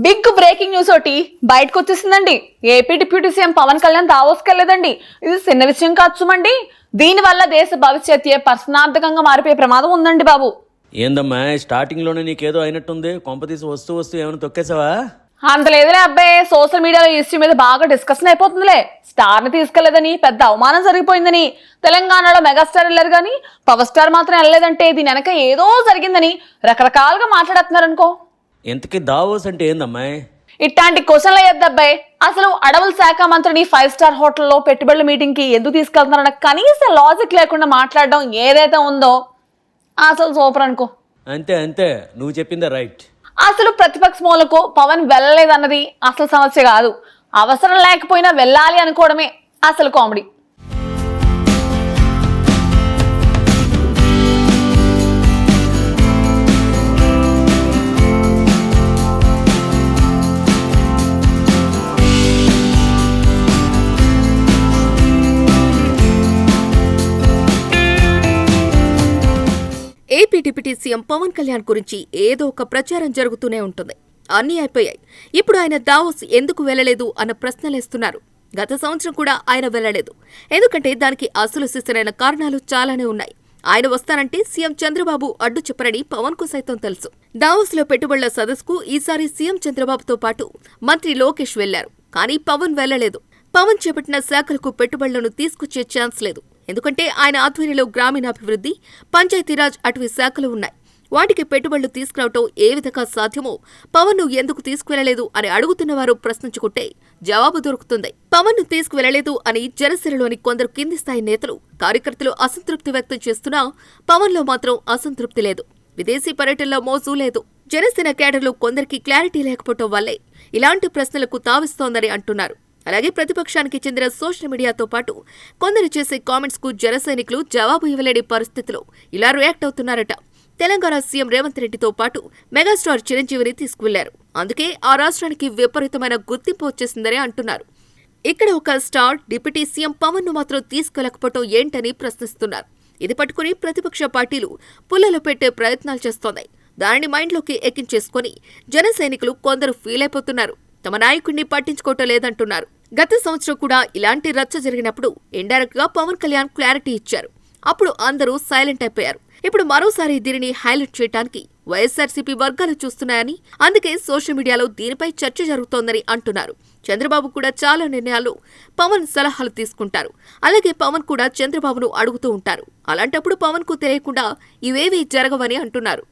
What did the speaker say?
Big breaking news ఒకటి బయటకు వచ్చేసిందండి. AP deputy CM Pawan Kalyan దావోస్కి వెళ్ళలేదండి. ఇది చిన్న విషయం కాచుమండి. దీని వల్ల దేశ భవిష్యత్తే ప్రశ్నార్థకంగా మారిపోయే ప్రమాదం ఉందండి బాబు. ఏందమ్మా స్టార్టింగ్ లోనే నీకేదో అయినట్టుంది, కొంపతీసి వస్తూ ఏమైనా తొక్కేసావా? అంత లేదులే అబ్బాయి, సోషల్ మీడియాలో ఈ ఇష్యూ మీద బాగా డిస్కషన్ అయిపోతుందిలే. స్టార్ ని తీసుకెళ్లేదని పెద్ద అవమానం జరిగిపోయిందని, తెలంగాణలో మెగాస్టార్ వెళ్ళారు కానీ పవర్ స్టార్ మాత్రం వెళ్ళలేదంటే దీని వెనక ఏదో జరిగిందని రకరకాలుగా మాట్లాడుతున్నారు అనుకో. ఇంతకీ దావోస్ అంటే ఏందమ్మాయి? ఇట్లాంటి క్వశ్చన్లు అయ్యద్దబ్బాయి. అసలు అడవుల శాఖ మంత్రిని 5 స్టార్ హోటల్లో పెట్టుబడుల మీటింగ్ కి ఎందుకు తీసుకెళ్తున్నారన్న కనీస లాజిక్ లేకుండా మాట్లాడడం ఏదైతే ఉందో అసలు సూపర్ అనుకో. అంతే అంతే, నువ్వు చెప్పిందే రైట్. అసలు ప్రతిపక్ష మూలకు పవన్ వెళ్ళలేదన్నది అసలు సమస్య కాదు. అవసరం లేకపోయినా వెళ్ళాలి అనుకోవడమే అసలు comedy. AP deputy CM Pawan Kalyan గురించి ఏదో ఒక ప్రచారం జరుగుతూనే ఉంటుంది. అన్నీ అయిపోయాయి. ఇప్పుడు ఆయన దావోస్ ఎందుకు వెళ్లలేదు అన్న ప్రశ్నలేస్తున్నారు. గత సంవత్సరం కూడా ఆయన వెళ్లలేదు. ఎందుకంటే దానికి అసలు సిసరైన కారణాలు చాలానే ఉన్నాయి. ఆయన వస్తానంటే సీఎం చంద్రబాబు అడ్డు చెప్పరని పవన్ కు సైతం తెలుసు. దావోస్ లో పెట్టుబడుల సదస్సుకు ఈసారి సీఎం చంద్రబాబుతో పాటు మంత్రి లోకేష్ వెళ్లారు. కానీ పవన్ వెళ్లలేదు. పవన్ చేపట్టిన శాఖలకు పెట్టుబడులను తీసుకొచ్చే ఛాన్స్ లేదు. ఎందుకంటే ఆయన ఆధ్వర్యంలో గ్రామీణాభివృద్ధి, పంచాయతీరాజ్, అటవీ శాఖలు ఉన్నాయి. వాటికి పెట్టుబడులు తీసుకురావటం ఏ విధంగా సాధ్యమో పవన్ ను ఎందుకు తీసుకువెళ్లలేదు అని అడుగుతున్నవారు ప్రశ్నించుకుంటే జవాబు దొరుకుతుంది. పవన్ ను తీసుకువెళ్లలేదు అని జనసేనలోని కొందరు కింది స్థాయి నేతలు, కార్యకర్తలు అసంతృప్తి వ్యక్తం చేస్తున్నా పవన్ లో మాత్రం అసంతృప్తి లేదు. విదేశీ పర్యటనలో మోజూ లేదు. జనసేన కేడర్లో కొందరికి క్లారిటీ లేకపోవటం వల్లే ఇలాంటి ప్రశ్నలకు తావిస్తోందని అంటున్నారు. అలాగే ప్రతిపక్షానికి చెందిన సోషల్ మీడియాతో పాటు కొందరు చేసే కామెంట్స్ కు జనసైనికులు జవాబు ఇవ్వలేని పరిస్థితిలో ఇలా రియాక్ట్ అవుతున్నారట. తెలంగాణ సీఎం రేవంత్ రెడ్డితో పాటు మెగాస్టార్ చిరంజీవిని తీసుకువెళ్లారు. అందుకే ఆ రాష్ట్రానికి విపరీతమైన గుర్తింపు వచ్చేసిందని అంటున్నారు. ఇక్కడ ఒక స్టార్ డిప్యూటీ సీఎం పవన్ ను మాత్రం తీసుకెళ్లకపోవటం ఏంటని ప్రశ్నిస్తున్నారు. ఇది పట్టుకుని ప్రతిపక్ష పార్టీలు పుల్లలో పెట్టే ప్రయత్నాలు చేస్తోంది. దానిని మైండ్లోకి ఎక్కించేసుకుని జన సైనికులు కొందరు ఫీల్ అయిపోతున్నారు. తమ నాయకుడిని పట్టించుకోవటం లేదంటున్నారు. గత సంవత్సరం కూడా ఇలాంటి రచ్చ జరిగినప్పుడు ఇండైరెక్ట్ గా పవన్ కళ్యాణ్ క్లారిటీ ఇచ్చారు. అప్పుడు అందరూ సైలెంట్ అయిపోయారు. ఇప్పుడు మరోసారి దీనిని హైలైట్ చేయడానికి వైఎస్ఆర్సీపీ వర్గాలు చూస్తున్నాయని, అందుకే సోషల్ మీడియాలో దీనిపై చర్చ జరుగుతోందని అంటున్నారు. చంద్రబాబు కూడా చాలా నిర్ణయాల్లో పవన్ సలహాలు తీసుకుంటారు. అలాగే పవన్ కూడా చంద్రబాబును అడుగుతూ ఉంటారు. అలాంటప్పుడు పవన్ కు తెలియకుండా ఇవేవీ జరగవని అంటున్నారు.